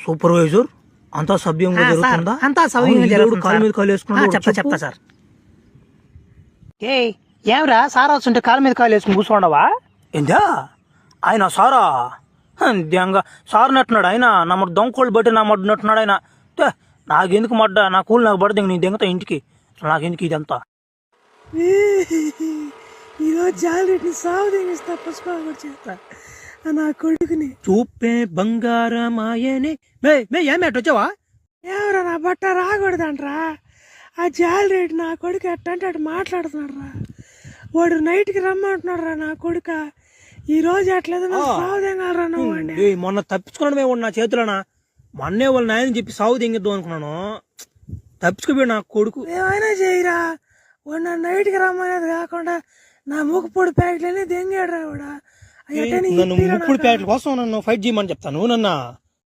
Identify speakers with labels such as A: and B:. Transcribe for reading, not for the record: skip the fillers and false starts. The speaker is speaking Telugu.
A: సూపర్వైజర్ అంతా సభ్యంగా జరుగుతుందా?
B: అంతా సవ్యంగా జరుగుతుంది
A: కాలు
B: సార్.
A: మీద కాలు వేసుకున్నాడు.
B: చెప్తా సార్. ఏమరా సార్ వస్తుంటే కాలు మీద కాలు వేసుకుని కూర్చోండవా?
A: ఏందా ఆయన సారా దంగా సార్ నట్టున్నాడు ఆయన నమ్మడు దొంగకోళ్ళు బట్టి నా మడ్డు నట్టున్నాడు ఆయన. నాకెందుకు మడ్డ నా కూలి నాకు పడదు నీ దెంగతా ఇంటికి. నాకెందుకు ఇదంతా?
B: ఈరోజు జాలిరెడ్డిని సాగు తెగిస్తా పుష్పాలు చేస్తా నా కొడుకుని.
A: చూపే బంగారమాయనే ఏమేట వచ్చావా?
B: ఏమరా నా బట్ట రాకూడదంట్రా. ఆ జాలిరెడ్డి నా కొడుకు ఎట్టంటే అటు మాట్లాడుతున్నాడు రా. వాడు నైట్కి రమ్మంటున్నాడు రా నా కొడుక. ఈ రోజు అట్లేదు సాగు తెంగాలరా నువ్వు.
A: మొన్న తప్పించుకున్నాడు నా చేతులనా. మొన్నే వాళ్ళ నాయన చెప్పి సాగు తెంగిద్దాం అనుకున్నాను. తప్పించుకోపోయాడు నా కొడుకు.
B: ఏమైనా చేయరా. వాడు నా నైట్కి రమ్మనేది కాకుండా నా మూకుపొడి ప్యాకెట్లన్నీ దెంగాడు రా.
A: నన్ను ముప్పుడు ప్యాకెట్ కోసం నన్ను ఫైట్ చేయమని చెప్తాను నన్ను.